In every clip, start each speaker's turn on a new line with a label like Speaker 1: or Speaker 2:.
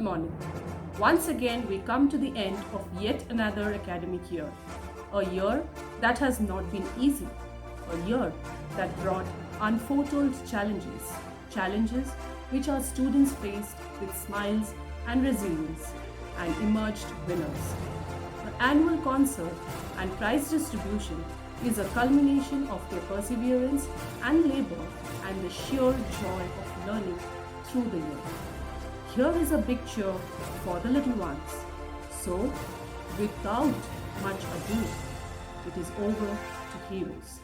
Speaker 1: Good morning. Once again, we come to the end of yet another academic year. A year that has not been easy. A year that brought unforetold challenges. Challenges which our students faced with smiles and resilience and emerged winners. The annual concert and prize distribution is a culmination of their perseverance and labor and the sheer joy of learning through the year. Here is a big cheer for the little ones. So, without much ado, it is over to heroes.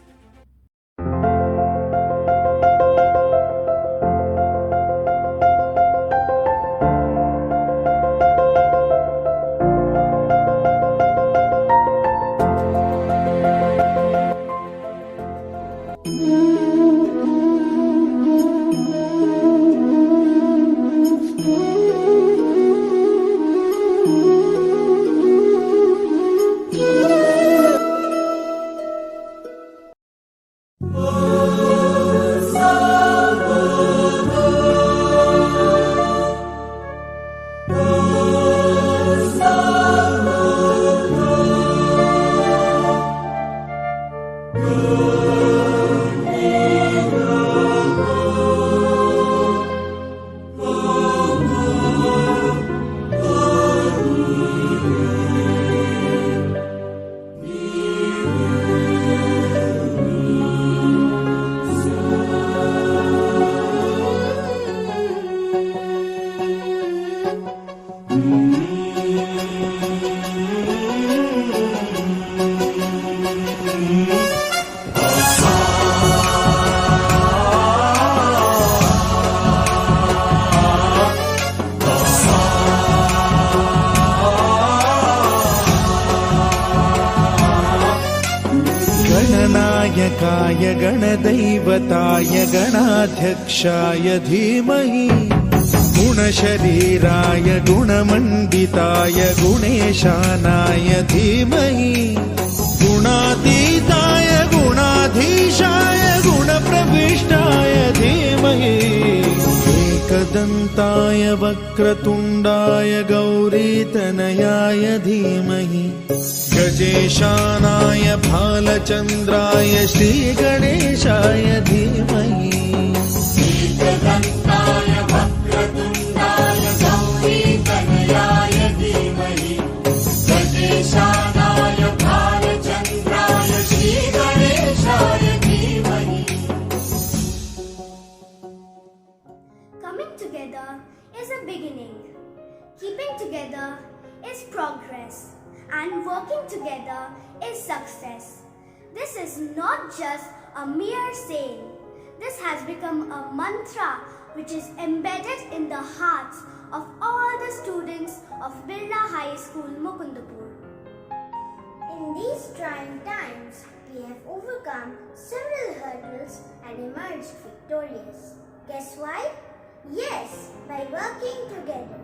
Speaker 2: गणनायकाय गणदैवताय गणाध्यक्षाय धीमहि गुणशरीराय गुणमण्डिताय गुणेशानाय धीमहि गुणातीताय गुणाधीशाय गुणप्रविष्टाय धीमहि एकदन्ताय वक्रतुण्डाय गौरीतनयाय धीमहि गजेशानाय भालचन्द्राय श्रीगणेशाय धीमहि
Speaker 3: एकदन्ताय वक्रतुण्डाय गौरीतनयाय धीमहि गजेशानाय भालचन्द्राय श्रीगणेशाय धीमहि.
Speaker 4: Coming together is a beginning. Keeping together is progress. And working together is success. This is not just a mere saying. This has become a mantra which is embedded in the hearts of all the students of Birla High School, Mukundapur. In these trying times, we have overcome several hurdles and emerged victorious. Guess why? Yes, by working together.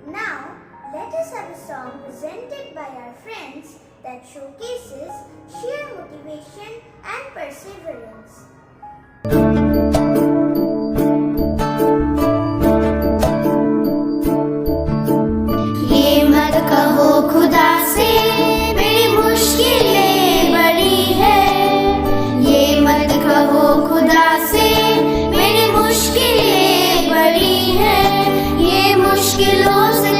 Speaker 4: Now, let us have a song presented by our friends that showcases sheer motivation and perseverance.
Speaker 5: ये मत कहो खुदा से मेरी मुश्किलें बड़ी है, ये मत कहो खुदा से मेरी मुश्किलें बड़ी है, ये मुश्किलों से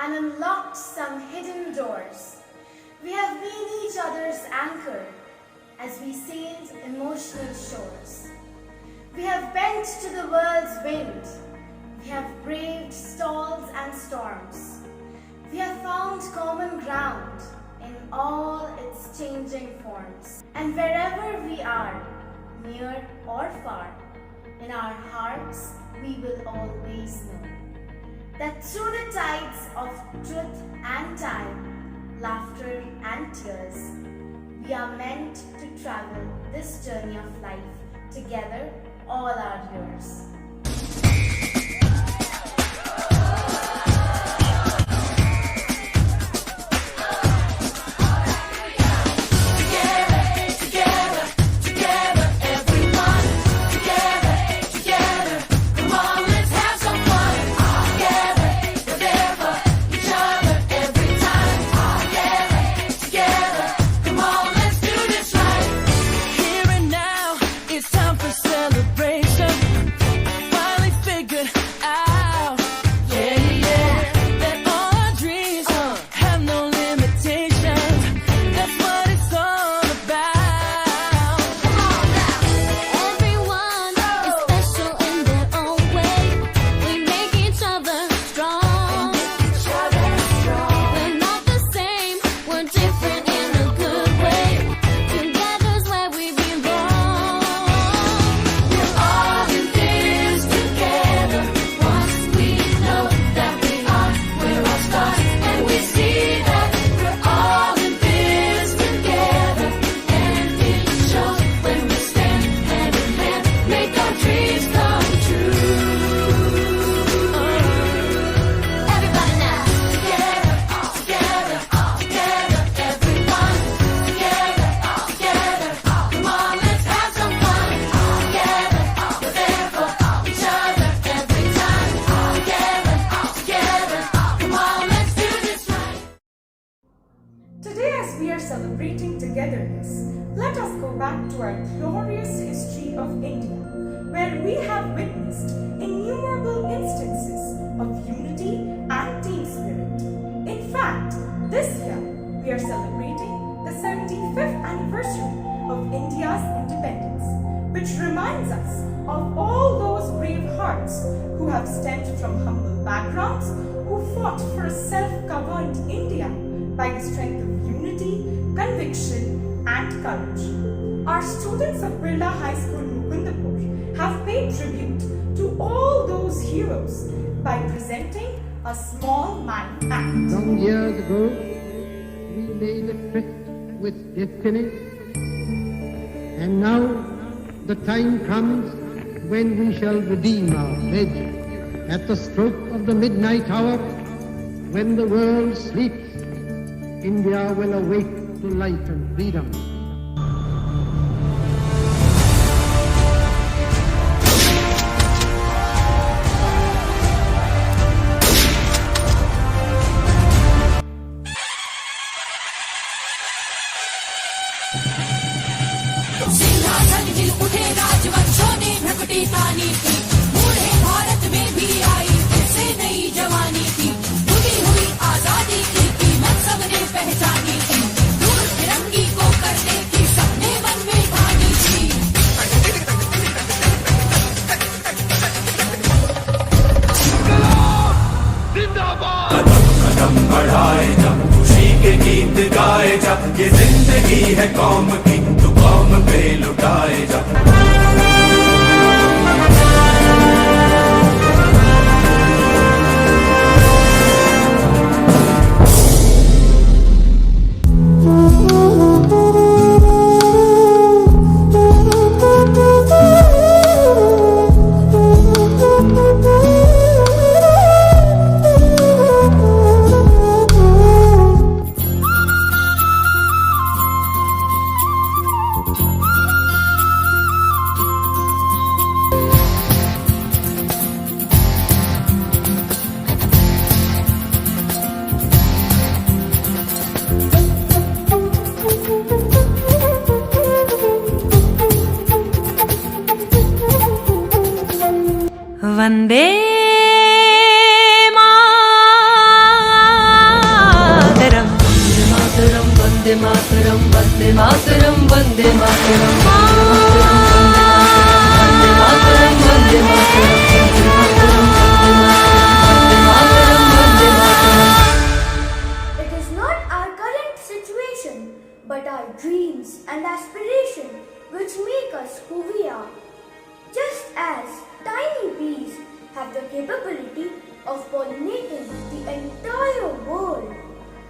Speaker 6: and unlocked some hidden doors. We have been each other's anchor as we sailed emotional shores. We have bent to the world's wind. We have braved storms and storms. We have found common ground in all its changing forms. And wherever we are, near or far, in our hearts we will always know that through the tides of truth and time, laughter and tears, we are meant to travel this journey of life together all our years.
Speaker 7: Today, as we are celebrating togetherness, let us go back to our glorious history of India, where we have witnessed innumerable instances of unity and team spirit. In fact, this year we are celebrating the 75th anniversary of India's independence, which reminds us of all those brave hearts who have stemmed from humble backgrounds, who fought for a self-governed India by the strength of unity, conviction, and courage. Our students of Birla High School, Mukundapur, have paid tribute to all those heroes by presenting a small mime act.
Speaker 8: Long years ago, we made a tryst with destiny, and now the time comes when we shall redeem our pledge. At the stroke of the midnight hour, when the world sleeps, India will awake to life and freedom.
Speaker 3: सिंहासन हिल उठे राजवंशों ने भ्रकुटी तानी थी, बूढ़े भारत में भी आई फिर से नई जवानी थी, उगी हुई आजादी की कीमत सबने पहचानी थी, दूर तिरंगी को करने की सबने मन में ठानी थी।
Speaker 9: कदम बढ़ाए जब खुशी के गीत गाए जब ये जिंदगी है कौम की तो कौम पे लुटाए जब
Speaker 10: Vande Mataram Vande Mataram Vande Mataram Vande Mataram Vande Mataram Vande Mataram
Speaker 4: It is not our current situation, but our dreams and aspiration which make us who we are. Just as tiny bees have the capability of pollinating the entire world,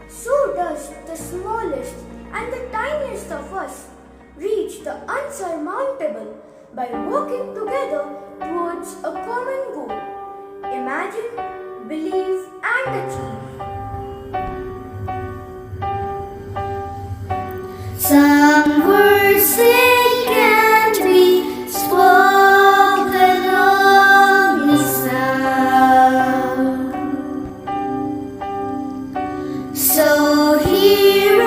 Speaker 4: so does the smallest and the tiniest of us reach the unsurmountable by working together towards a common goal. Imagine, believe, and achieve.
Speaker 5: Some words they can't be spoken, only sound. So hear a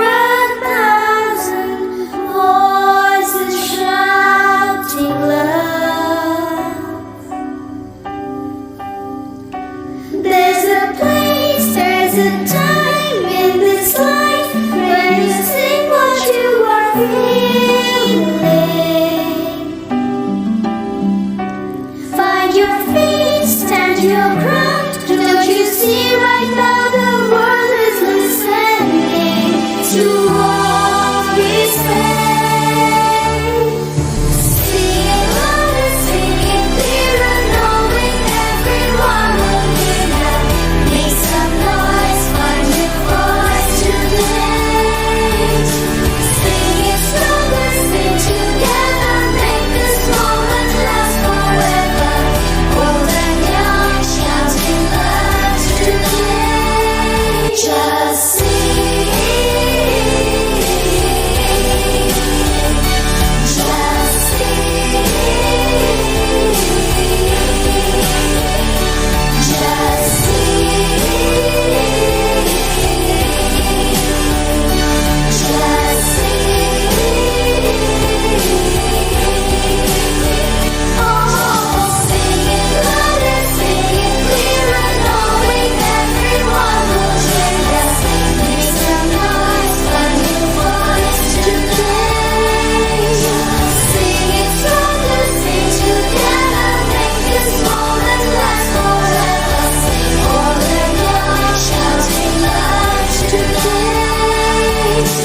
Speaker 5: thousand voices shouting love. There's a place, there's a time in this life when you sing what you are feeling. Find your feet, stand your ground. Don't you see right now the world is listening to all we say. Sing it loud and sing it clearer, knowing everyone will hear that. Make some noise, find your voice today. Sing it stronger, sing together, make this moment last forever. Old and young, shouting love today. Just sing, just sing,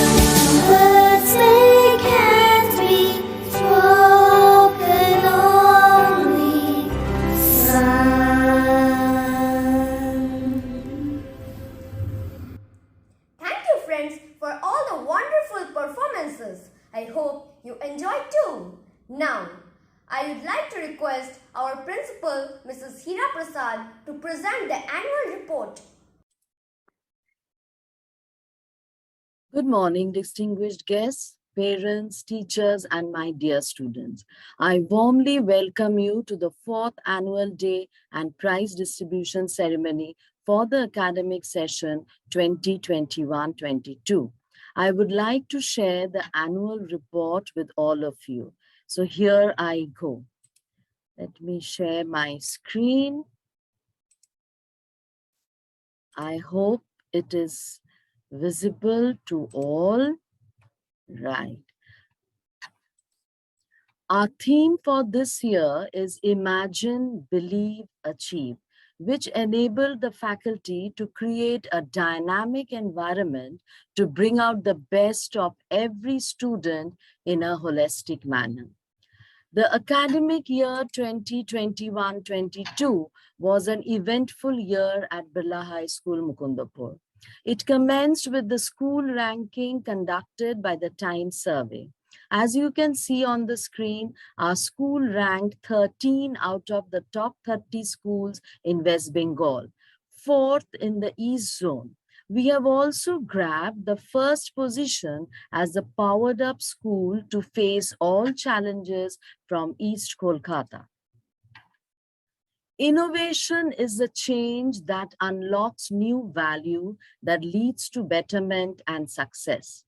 Speaker 5: just words they can't be spoken, only sound.
Speaker 4: Thank you, friends, for all the wonderful performances. I hope you enjoyed too. Now, I would like to request our principal, Mrs. Hira Prasad, to present the annual report.
Speaker 11: Good morning, distinguished guests, parents, teachers, and my dear students. I warmly welcome you to the 4th annual day and prize distribution ceremony for the academic session 2021-22. I would like to share the annual report with all of you. So here I go. Let me share my screen. I hope it is visible to all. Right. Our theme for this year is Imagine, Believe, Achieve, which enabled the faculty to create a dynamic environment to bring out the best of every student in a holistic manner. The academic year 2021-22 was an eventful year at Birla High School, Mukundapur. It commenced with the school ranking conducted by the Time Survey. As you can see on the screen, our school ranked 13 out of the top 30 schools in West Bengal, 4th in the East Zone. We have also grabbed the first position as the powered up school to face all challenges from East Kolkata. Innovation is the change that unlocks new value that leads to betterment and success.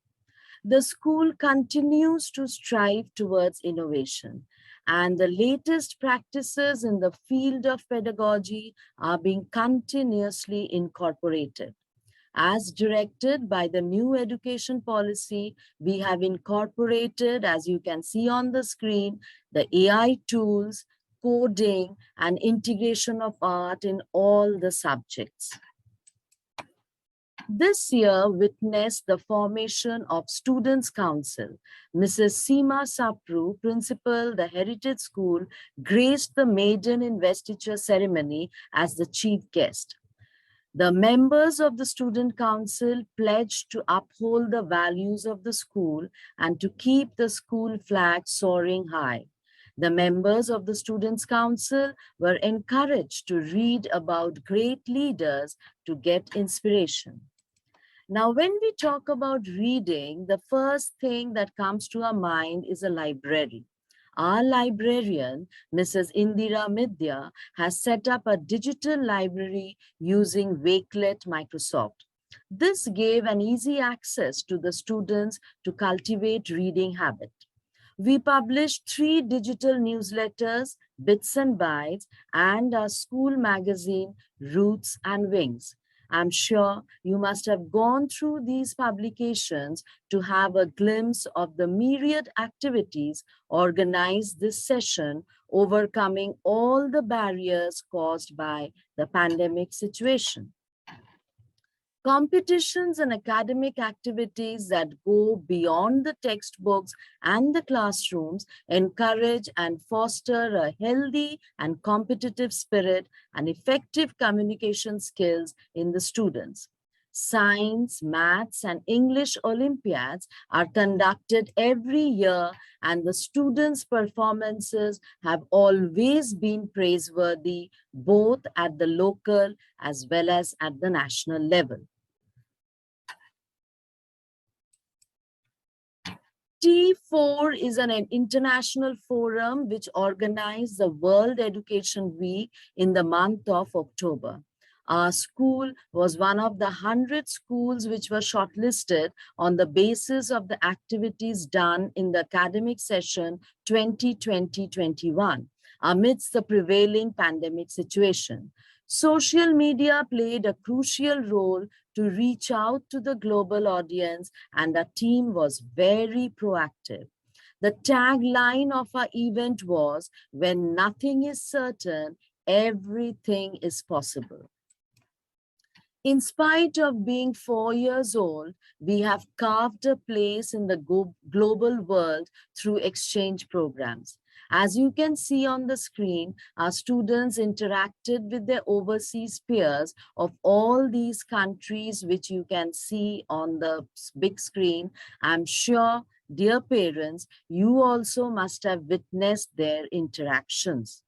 Speaker 11: The school continues to strive towards innovation, and the latest practices in the field of pedagogy are being continuously incorporated. As directed by the new education policy, we have incorporated, as you can see on the screen, the AI tools, coding, and integration of art in all the subjects. This year witnessed the formation of Students' Council. Mrs. Seema Sapru, principal, the Heritage School, graced the maiden investiture ceremony as the chief guest. The members of the Student Council pledged to uphold the values of the school and to keep the school flag soaring high. The members of the Students' Council were encouraged to read about great leaders to get inspiration. Now, when we talk about reading, the first thing that comes to our mind is a library. Our librarian, Mrs. Indira Midya, has set up a digital library using Wakelet Microsoft. This gave an easy access to the students to cultivate reading habit. We published 3 digital newsletters, Bits and Bytes, and our school magazine, Roots and Wings. I'm sure you must have gone through these publications to have a glimpse of the myriad activities organized this session, overcoming all the barriers caused by the pandemic situation. Competitions and academic activities that go beyond the textbooks and the classrooms encourage and foster a healthy and competitive spirit and effective communication skills in the students. Science, maths, and English Olympiads are conducted every year, and the students' performances have always been praiseworthy, both at the local as well as at the national level. T4 is an international forum which organized the World Education Week in the month of October. Our school was one of the 100 schools which were shortlisted on the basis of the activities done in the academic session 2020-21 amidst the prevailing pandemic situation. Social media played a crucial role to reach out to the global audience, and our team was very proactive. The tagline of our event was, "When nothing is certain, everything is possible." In spite of being 4 years old, we have carved a place in the global world through exchange programs. As you can see on the screen, our students interacted with their overseas peers of all these countries, which you can see on the big screen. I'm sure, dear parents, you also must have witnessed their interactions.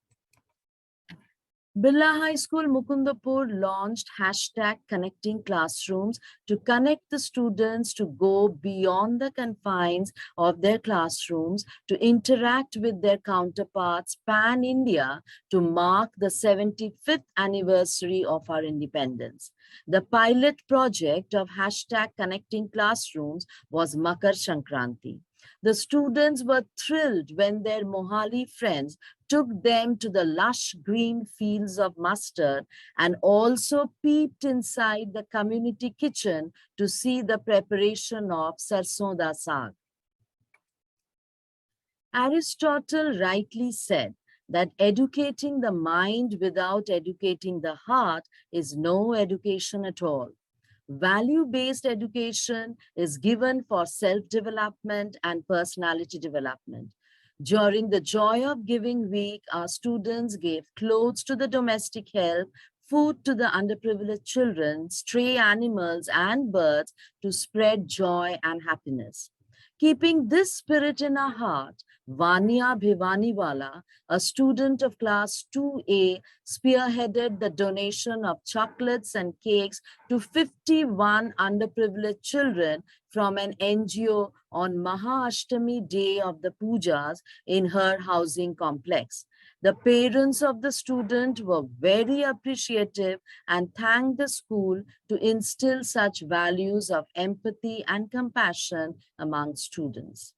Speaker 11: Birla High School, Mukundapur launched hashtag Connecting Classrooms to connect the students to go beyond the confines of their classrooms to interact with their counterparts pan-India to mark the 75th anniversary of our independence. The pilot project of hashtag Connecting Classrooms was Makar Sankranti. The students were thrilled when their Mohali friends took them to the lush green fields of mustard and also peeped inside the community kitchen to see the preparation of sarson da saag. Aristotle rightly said that educating the mind without educating the heart is no education at all. Value-based education is given for self-development and personality development. During the Joy of Giving Week, our students gave clothes to the domestic help, food to the underprivileged children, stray animals and birds to spread joy and happiness. Keeping this spirit in our heart, Vania Bhivaniwala, a student of class 2A, spearheaded the donation of chocolates and cakes to 51 underprivileged children from an NGO on Mahaashtami day of the pujas in her housing complex. The parents of the student were very appreciative and thanked the school to instill such values of empathy and compassion among students.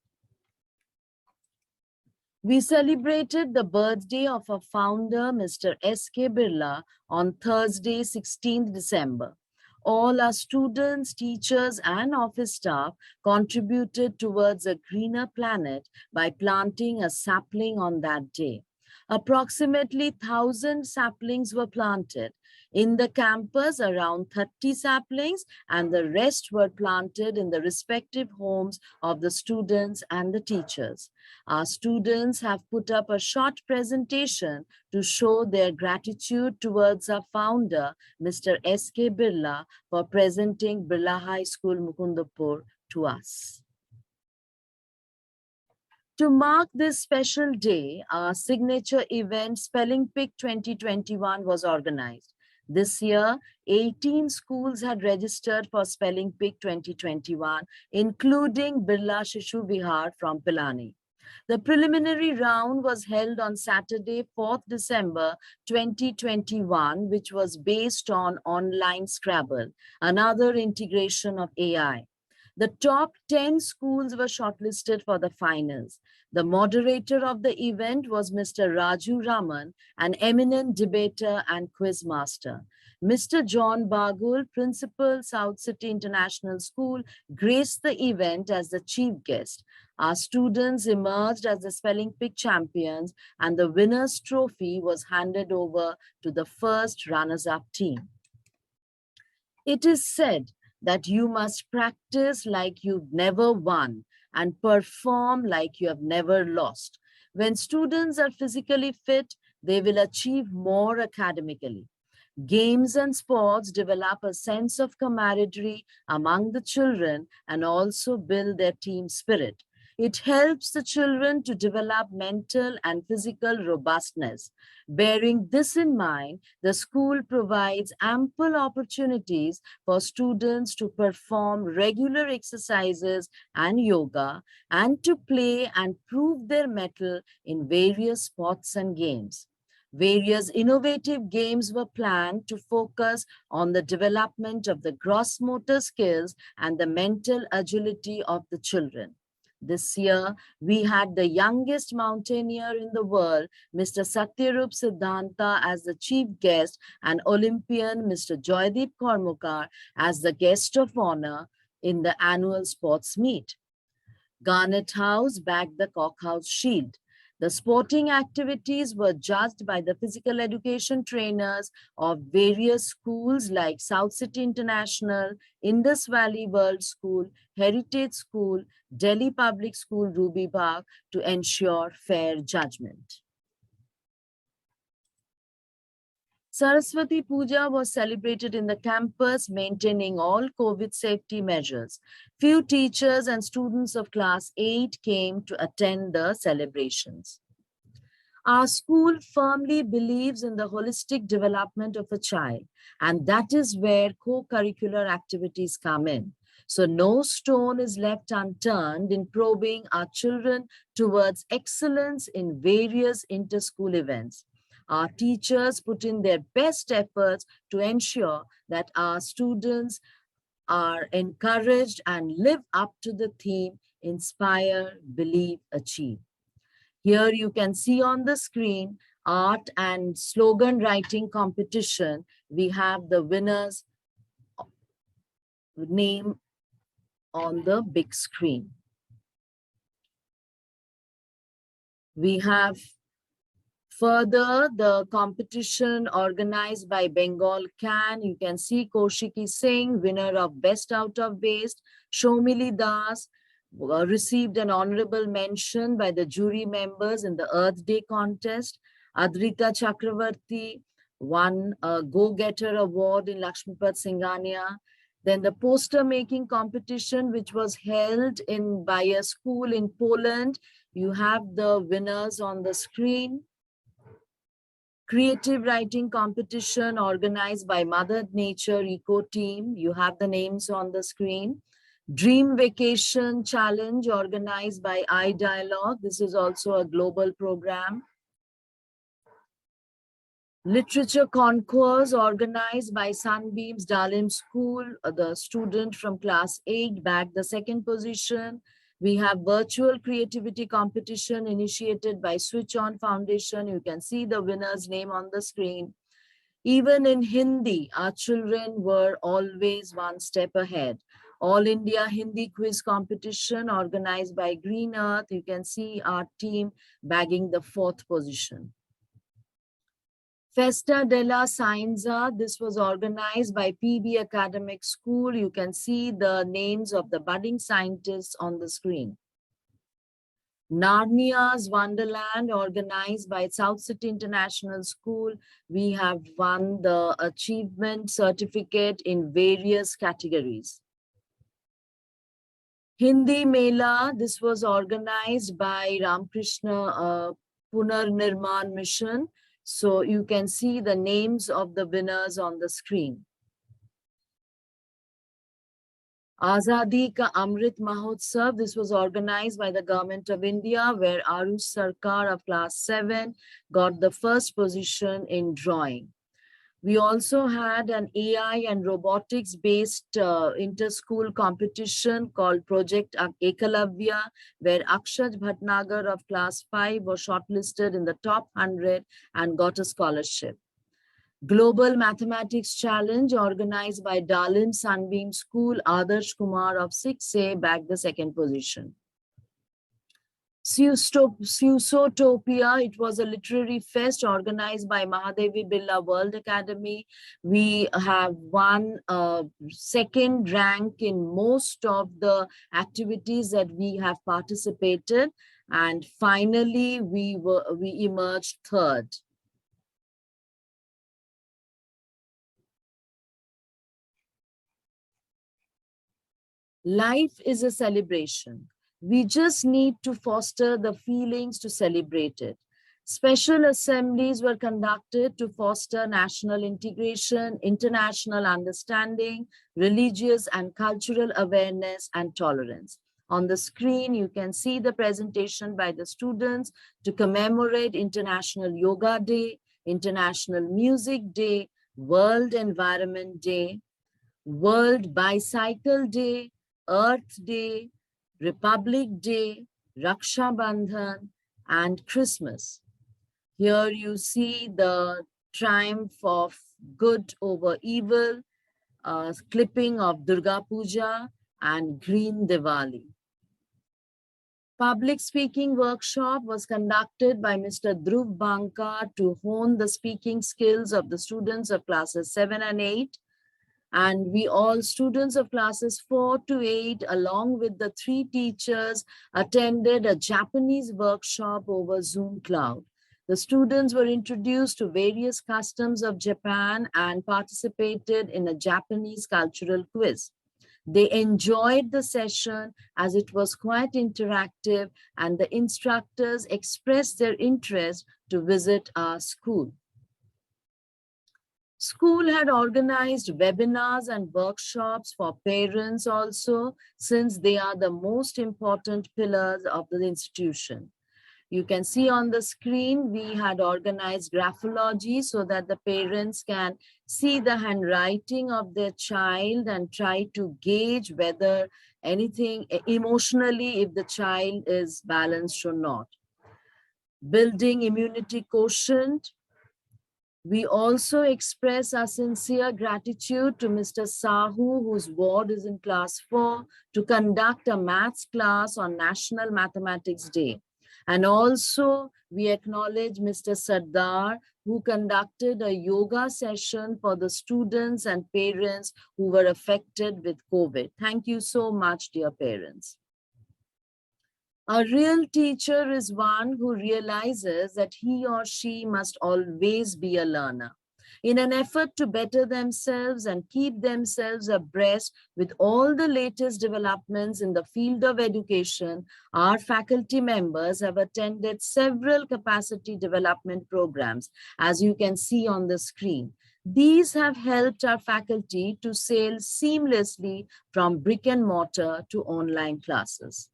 Speaker 11: We celebrated the birthday of our founder, Mr. S.K. Birla, on Thursday, 16th December. All our students, teachers, and office staff contributed towards a greener planet by planting a sapling on that day. Approximately 1,000 saplings were planted. In the campus, around 30 saplings, and the rest were planted in the respective homes of the students and the teachers. Our students have put up a short presentation to show their gratitude towards our founder, Mr. S.K. Birla, for presenting Birla High School, Mukundapur, to us. To mark this special day, our signature event, Spelling Pick 2021, was organized. This year, 18 schools had registered for Spelling Pick 2021, including Birla Shishu Vihar from Pilani. The preliminary round was held on Saturday, 4th December 2021, which was based on online Scrabble, another integration of AI. The top 10 schools were shortlisted for the finals. The moderator of the event was Mr. Raju Raman, an eminent debater and quiz master. Mr. John Bagul, principal, South City International School, graced the event as the chief guest. Our students emerged as the Spelling Pick champions, and the winner's trophy was handed over to the first runners-up team. It is said that you must practice like you've never won and perform like you have never lost. When students are physically fit, they will achieve more academically. Games and sports develop a sense of camaraderie among the children and also build their team spirit. It helps the children to develop mental and physical robustness. Bearing this in mind, the school provides ample opportunities for students to perform regular exercises and yoga and to play and prove their mettle in various sports and games. Various innovative games were planned to focus on the development of the gross motor skills and the mental agility of the children. This year, we had the youngest mountaineer in the world, Mr. Satyarup Siddhanta, as the chief guest, and Olympian Mr. Joydeep Kormukar as the guest of honor in the annual sports meet. Garnet House bagged the Cockhouse Shield. The sporting activities were judged by the physical education trainers of various schools like South City International, Indus Valley World School, Heritage School, Delhi Public School, Ruby Bagh, to ensure fair judgment. Saraswati Puja was celebrated in the campus, maintaining all COVID safety measures. Few teachers and students of class 8 came to attend the celebrations. Our school firmly believes in the holistic development of a child, and that is where co-curricular activities come in. So no stone is left unturned in probing our children towards excellence in various inter-school events. Our teachers put in their best efforts to ensure that our students are encouraged and live up to the theme, inspire, believe, achieve. Here you can see on the screen, art and slogan writing competition. We have the winner's name on the big screen. We have further the competition organized by Bengal Can. You can see Kaushiki Singh, winner of Best Out of Waste. Shomili Das received an honorable mention by the jury members in the Earth Day contest. Adrita Chakravarti won a Go-Getter Award in Lakshmipad Singhania. Then the poster making competition, which was held by a school in Poland. You have the winners on the screen. Creative writing competition organized by Mother Nature Eco Team. You have the names on the screen. Dream Vacation Challenge organized by iDialogue. This is also a global program. Literature Concourse organized by Sunbeams Dalim School. The student from class 8 bagged the second position. We have virtual creativity competition initiated by Switch On Foundation. You can see the winner's name on the screen. Even in Hindi, our children were always one step ahead. All India Hindi quiz competition organized by Green Earth. You can see our team bagging the 4th position. Festa della Scienza, this was organized by PB Academic School. You can see the names of the budding scientists on the screen. Narnia's Wonderland, organized by South City International School. We have won the achievement certificate in various categories. Hindi Mela, this was organized by Ramakrishna Punarnirman Mission. So you can see the names of the winners on the screen. Azadi Ka Amrit Mahotsav, this was organized by the Government of India, where Arush Sarkar of class 7 got the first position in drawing. We also had an AI and robotics based inter-school competition called Project Ekalavya, where Akshat Bhatnagar of class 5 was shortlisted in the top 100 and got a scholarship. Global Mathematics Challenge, organized by Dalim Sunbeam School, Adarsh Kumar of 6A bagged the second position. Susotopia, it was a literary fest organized by Mahadevi Birla World Academy. We have won second rank in most of the activities that we have participated. And finally, we emerged third. Life is a celebration. We just need to foster the feelings to celebrate it. Special assemblies were conducted to foster national integration, international understanding, religious and cultural awareness and tolerance. On the screen, you can see the presentation by the students to commemorate International Yoga Day, International Music Day, World Environment Day, World Bicycle Day, Earth Day, Republic Day, Raksha Bandhan, and Christmas. Here you see the triumph of good over evil, clipping of Durga Puja and Green Diwali. Public speaking workshop was conducted by Mr. Dhruv Banka to hone the speaking skills of the students of classes 7 and 8. And we all students of classes 4 to 8, along with the 3 teachers, attended a Japanese workshop over Zoom Cloud. The students were introduced to various customs of Japan and participated in a Japanese cultural quiz. They enjoyed the session as it was quite interactive, and the instructors expressed their interest to visit our school. School had organized webinars and workshops for parents also, since they are the most important pillars of the institution. You can see on the screen, we had organized graphology so that the parents can see the handwriting of their child and try to gauge whether anything emotionally, if the child is balanced or not. Building immunity quotient. We also express our sincere gratitude to Mr. Sahu, whose ward is in class 4, to conduct a maths class on National Mathematics Day. And also we acknowledge Mr. Sardar, who conducted a yoga session for the students and parents who were affected with COVID. Thank you so much, dear parents. A real teacher is one who realizes that he or she must always be a learner. In an effort to better themselves and keep themselves abreast with all the latest developments in the field of education, our faculty members have attended several capacity development programs, as you can see on the screen. These have helped our faculty to sail seamlessly from brick and mortar to online classes.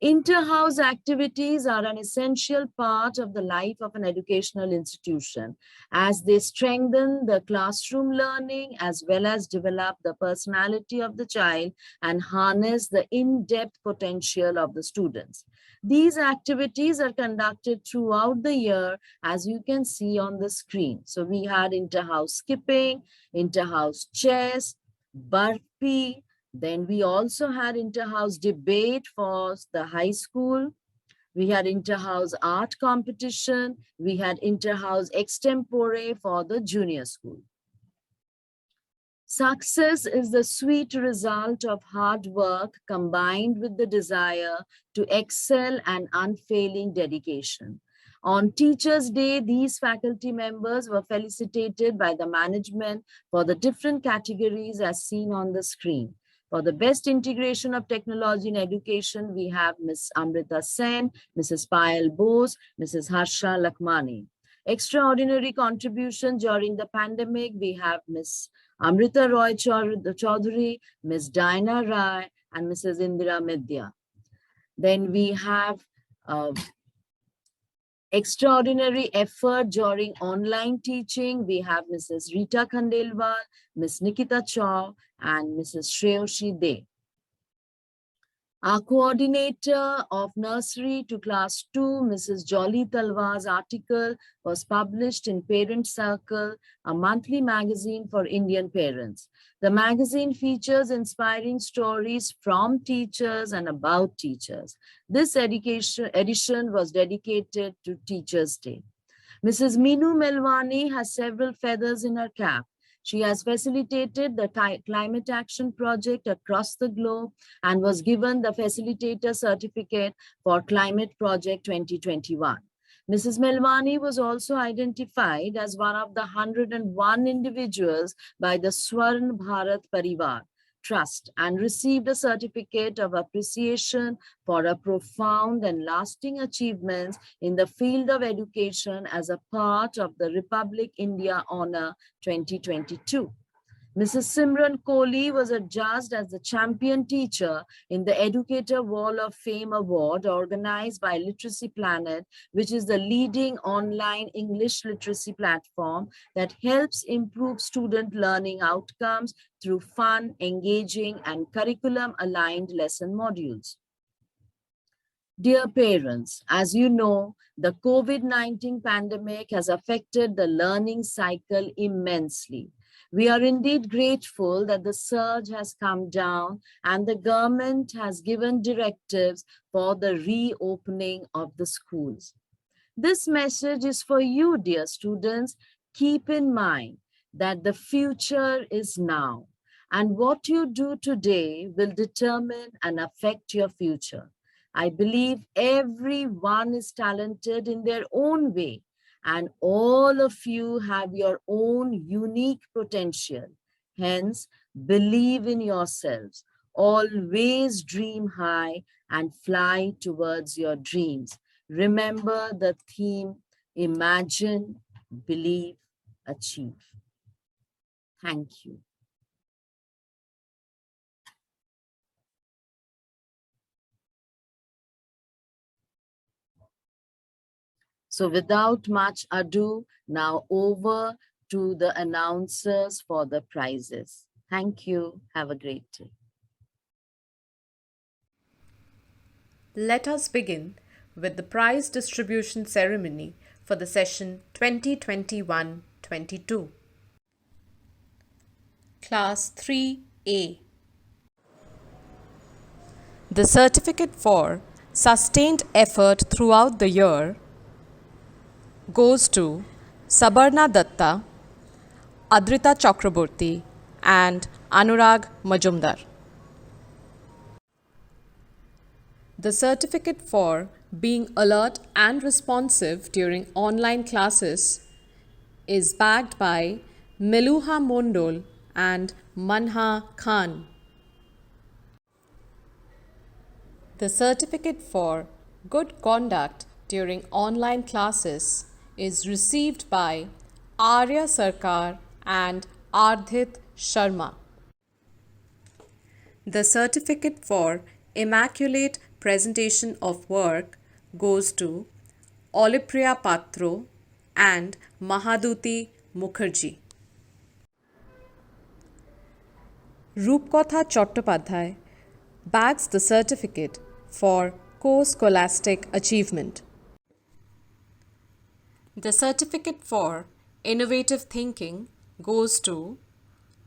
Speaker 11: Inter-house activities are an essential part of the life of an educational institution, as they strengthen the classroom learning as well as develop the personality of the child and harness the in-depth potential of the students. These activities are conducted throughout the year, as you can see on the screen. So we had inter-house skipping, inter-house chess, burpee. Then we also had inter-house debate for the high school. We had inter-house art competition. We had inter-house extempore for the junior school. Success is the sweet result of hard work combined with the desire to excel and unfailing dedication. On Teachers' Day, these faculty members were felicitated by the management for the different categories as seen on the screen. For the best integration of technology in education, we have Ms. Amrita Sen, Mrs. Payal Bose, Mrs. Harsha Lakmani. Extraordinary contribution during the pandemic, we have Ms. Amrita Roy Chaudhary, Ms. Diana Rai, and Mrs. Indira Midya. Then we have extraordinary effort during online teaching. We have Mrs. Rita Khandelwal, Ms. Nikita Chaw, and Mrs. Shreyoshi De. Our coordinator of nursery to class 2, Mrs. Jolly Talwar's article was published in Parent Circle, a monthly magazine for Indian parents. The magazine features inspiring stories from teachers and about teachers. This edition was dedicated to Teachers' Day. Mrs. Meenu Melwani has several feathers in her cap. She has facilitated the climate action project across the globe and was given the facilitator certificate for Climate Project 2021. Mrs. Melwani was also identified as one of the 101 individuals by the Swarn Bharat Parivar Trust and received a certificate of appreciation for her profound and lasting achievements in the field of education as a part of the Republic India Honor 2022. Mrs. Simran Kohli was adjudged as the champion teacher in the Educator Wall of Fame Award organized by Literacy Planet, which is the leading online English literacy platform that helps improve student learning outcomes through fun, engaging, and curriculum-aligned lesson modules. Dear parents, as you know, the COVID-19 pandemic has affected the learning cycle immensely. We are indeed grateful that the surge has come down and the government has given directives for the reopening of the schools. This message is for you, dear students. Keep in mind that the future is now, and what you do today will determine and affect your future. I believe everyone is talented in their own way, and all of you have your own unique potential. Hence, believe in yourselves. Always dream high and fly towards your dreams. Remember the theme, imagine, believe, achieve. Thank you. So without much ado, now over to the announcers for the prizes. Thank you. Have a great day.
Speaker 12: Let us begin with the prize distribution ceremony for the session 2021-22. Class 3A. The certificate for sustained effort throughout the year goes to Sabarna Datta, Adrita Chakraborty, and Anurag Majumdar. The certificate for being alert and responsive during online classes is bagged by Meluha Mondol and Manha Khan. The certificate for good conduct during online classes is received by Arya Sarkar and Ardhit Sharma. The certificate for immaculate presentation of work goes to Olipriya Patro and Mahaduti Mukherjee. Rupkotha Chattopadhyay bags the certificate for co-scholastic achievement. The certificate for innovative thinking goes to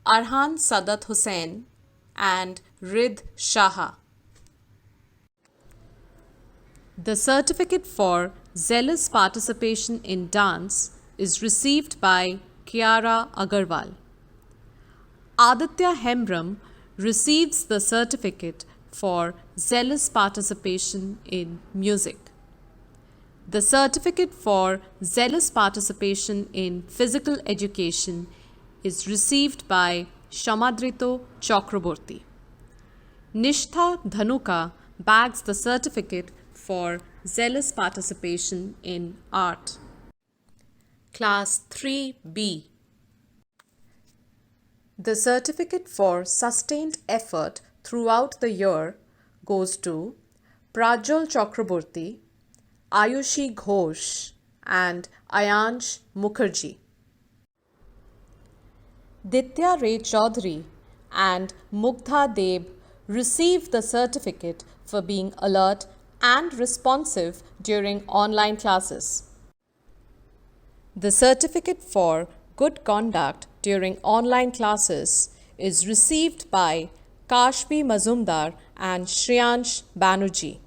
Speaker 12: Arhan Sadat Hussain and Rid Shaha. The certificate for zealous participation in dance is received by Kiara Agarwal. Aditya Hembram receives the certificate for zealous participation in music. The certificate for zealous participation in physical education is received by Shamadrito Chakraborty. Nishtha Dhanuka bags the certificate for zealous participation in art. Class 3B. The certificate for sustained effort throughout the year goes to Prajwal Chakraborty, Ayushi Ghosh, and Ayansh Mukherjee. Ditya Ray Chaudhary and Mugdha Deb received the certificate for being alert and responsive during online classes. The certificate for good conduct during online classes is received by Kashbi Mazumdar and Shriyansh Banerjee.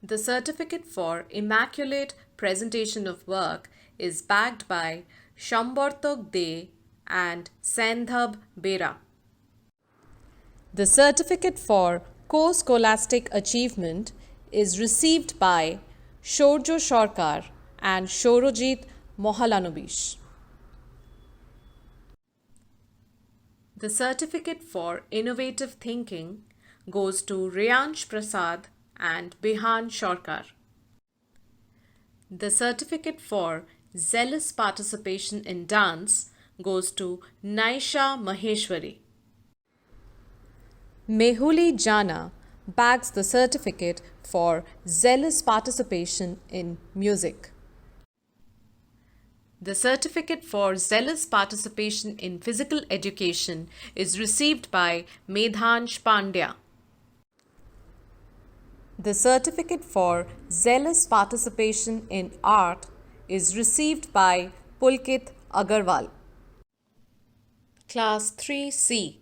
Speaker 12: The certificate for immaculate presentation of work is bagged by Shambartok De and Sendhab Bera. The certificate for co-scholastic achievement is received by Shorjo Shorkar and Shorojit Mohalanobish. The certificate for innovative thinking goes to Riyansh Prasad and Bihan Shorkar. The certificate for zealous participation in dance goes to Naisha Maheshwari. Mehuli Jana bags the certificate for zealous participation in music. The certificate for zealous participation in physical education is received by Medhansh Pandya. The certificate for zealous participation in art is received by Pulkit Agarwal. Class 3C.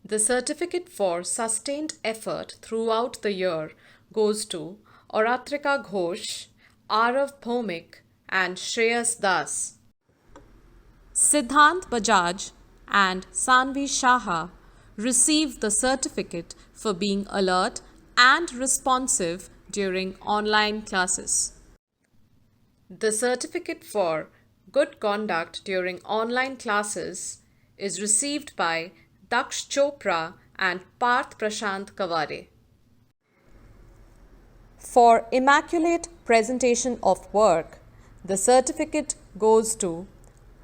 Speaker 12: The certificate for sustained effort throughout the year goes to Oratrika Ghosh, Arav Bhomik, and Shreyas Das. Siddhant Bajaj and Sanvi Shaha received the certificate for being alert and responsive during online classes. The certificate for good conduct during online classes is received by Daksh Chopra and Parth Prashant Kaware. For immaculate presentation of work, the certificate goes to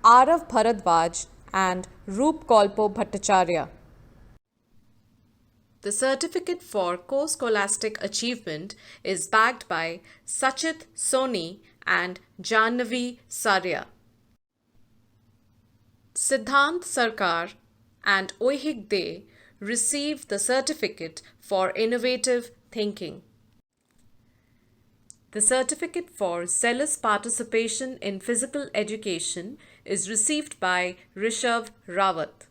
Speaker 12: Arav Bharadwaj and Roop Kalpo Bhattacharya. The certificate for co-scholastic achievement is bagged by Sachit Soni and Jannavi Sarya. Siddhant Sarkar and Oihik De received the certificate for innovative thinking. The certificate for zealous participation in physical education is received by Rishabh Rawat.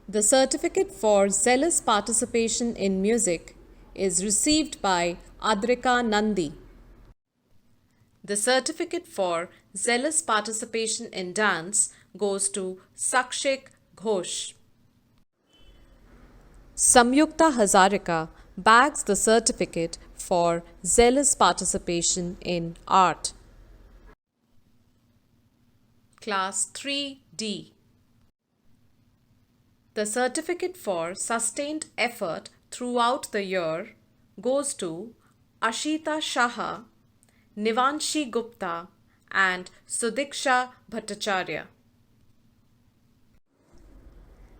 Speaker 12: The certificate for zealous participation in music is received by Adrika Nandi. The certificate for zealous participation in dance goes to Sakshik Ghosh. Samyukta Hazarika bags the certificate for zealous participation in art. Class 3D. The certificate for sustained effort throughout the year goes to Ashita Shaha, Nivanshi Gupta, and Sudiksha Bhattacharya.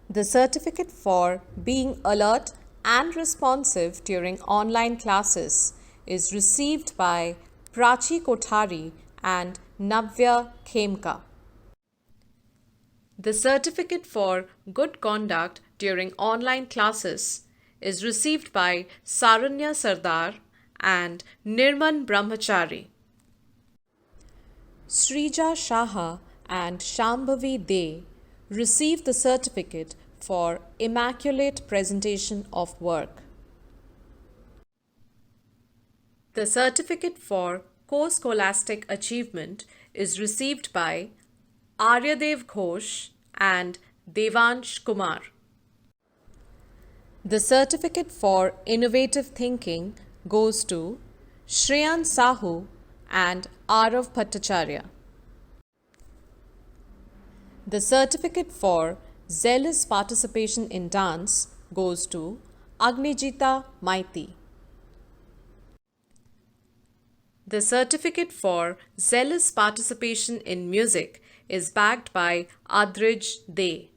Speaker 12: The certificate for being alert and responsive during online classes is received by Prachi Kothari and Navya Khemka. The certificate for good conduct during online classes is received by Saranya Sardar and Nirman Brahmachari. Srija Shaha and Shambhavi De received the certificate for immaculate presentation of work. The certificate for co-scholastic achievement is received by Aryadev Ghosh and Devansh Kumar. The certificate for innovative thinking goes to Shreyan Sahu and Arav Bhattacharya. The certificate for zealous participation in dance goes to Agnijita Maiti. The certificate for zealous participation in music is backed by Adrij De.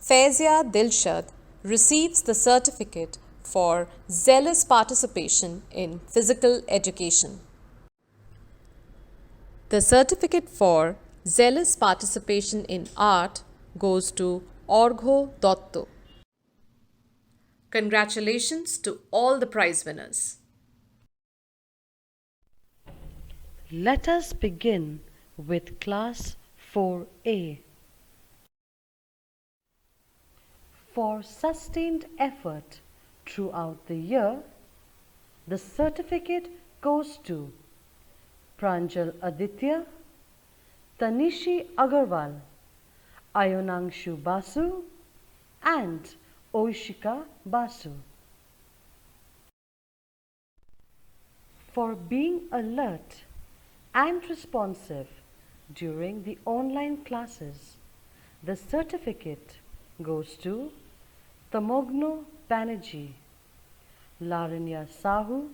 Speaker 12: Faizia Dilshad receives the certificate for zealous participation in physical education. The certificate for zealous participation in art goes to Orgho Dotto. Congratulations to all the prize winners.
Speaker 13: Let us begin with class 4A. For sustained effort throughout the year, the certificate goes to Pranjal Aditya, Tanishi Agarwal, Ayonangshu Basu, and Oishika Basu. For being alert and responsive during the online classes, the certificate goes to Tamogno Banerjee, Laranya Sahu,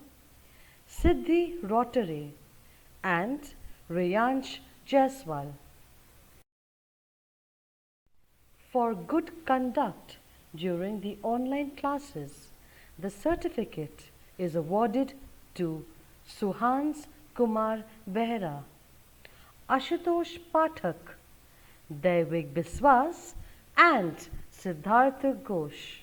Speaker 13: Siddhi Rotare, and Rayansh Jaiswal. For good conduct during the online classes, the certificate is awarded to Suhans Kumar Behra, Ashutosh Pathak, Daivik Biswas, and Siddhartha Ghosh.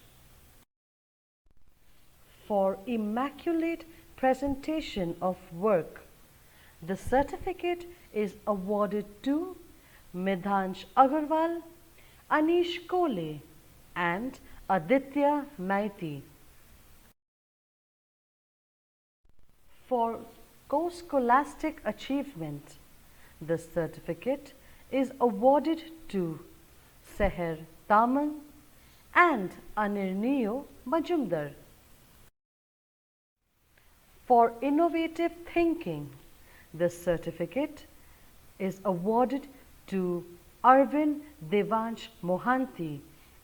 Speaker 13: For immaculate presentation of work, the certificate is awarded to Midhansh Agarwal, Anish Kole, and Aditya Maiti. For co-scholastic achievement, the certificate is awarded to Seher Taman and Anirniyo Majumdar. For innovative thinking, the certificate is awarded to Arvind Devansh Mohanty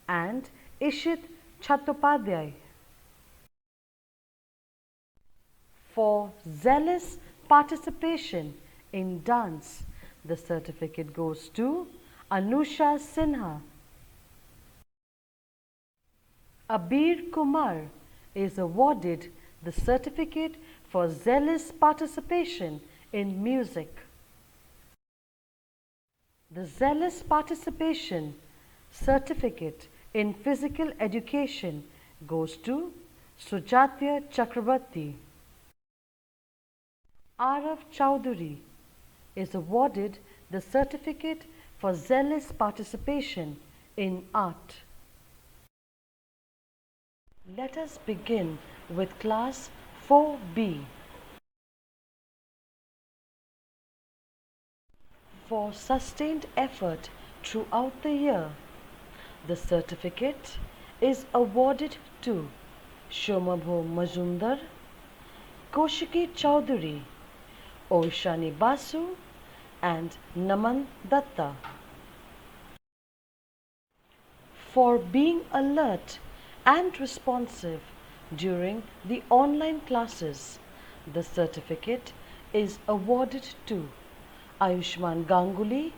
Speaker 13: and Ishit Chattopadhyay. For zealous participation in dance, the certificate goes to Anusha Sinha. Abir Kumar is awarded the certificate for zealous participation in music. The zealous participation certificate in physical education goes to Sujatya Chakrabarti. Arav Chowdhury is awarded the certificate for zealous participation in art. Let us begin with class 4B. For sustained effort throughout the year, the certificate is awarded to Shomabho Majumdar, Koshiki Chowdhury, Oishani Basu, and Naman Datta. For being alert and responsive during the online classes, the certificate is awarded to Ayushman Ganguly,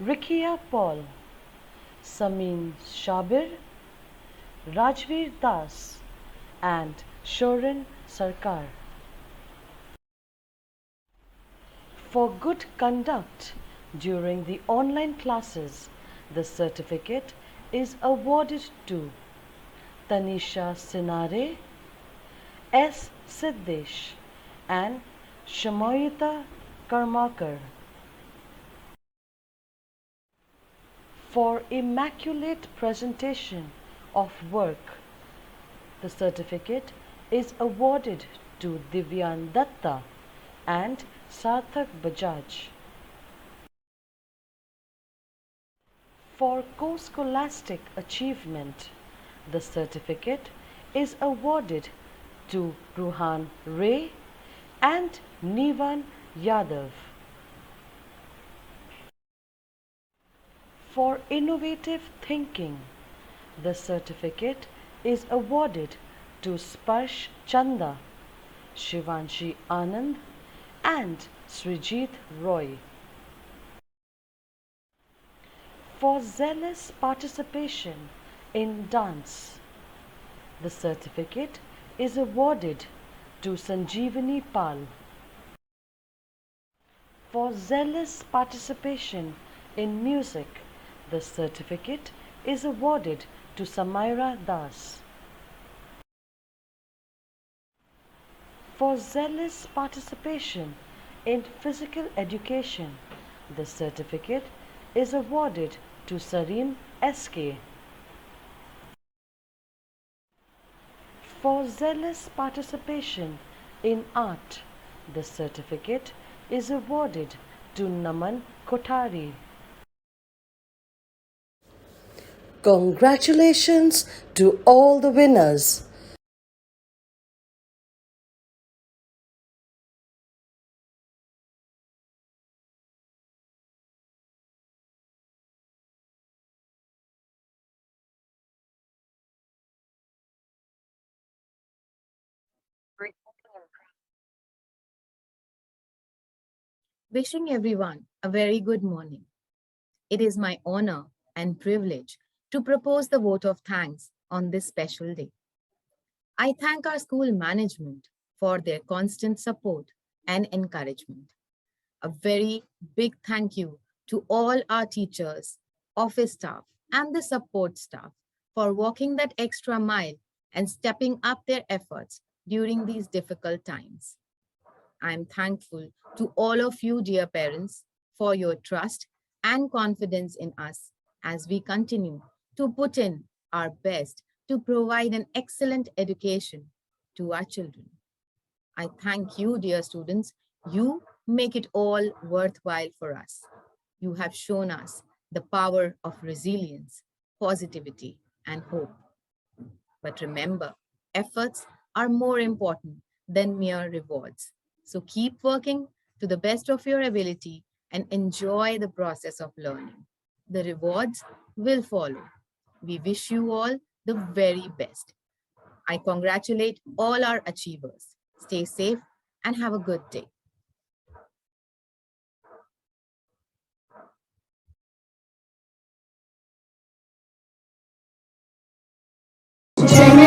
Speaker 13: Rikia Paul, Samin Shabir, Rajveer Das, and Shorin Sarkar. For good conduct during the online classes, the certificate is awarded to Tanisha Sinare, S. Siddesh, and Shamoyita Karmakar. For immaculate presentation of work, the certificate is awarded to Divyan Datta and Sarthak Bajaj. For co-scholastic achievement, the certificate is awarded to Ruhan Ray and Nivan Yadav. For innovative thinking, the certificate is awarded to Sparsh Chanda, Shivanshi Anand and Srijit Roy. For zealous participation in dance, the certificate is awarded to Sanjeevani Pal. For zealous participation in music, the certificate is awarded to Samaira Das. For zealous participation in physical education, the certificate is awarded to Sareem SK. For zealous participation in art, the certificate is awarded to Naman Kothari. Congratulations to all the winners.
Speaker 14: Wishing everyone a very good morning. It is my honor and privilege to propose the vote of thanks on this special day. I thank our school management for their constant support and encouragement. A very big thank you to all our teachers, office staff, and the support staff for walking that extra mile and stepping up their efforts during these difficult times. I am thankful to all of you, dear parents, for your trust and confidence in us as we continue to put in our best to provide an excellent education to our children. I thank you, dear students. You make it all worthwhile for us. You have shown us the power of resilience, positivity, and hope. But remember, efforts are more important than mere rewards. So keep working to the best of your ability and enjoy the process of learning. The rewards will follow. We wish you all the very best. I congratulate all our achievers. Stay safe and have a good day.
Speaker 5: Jana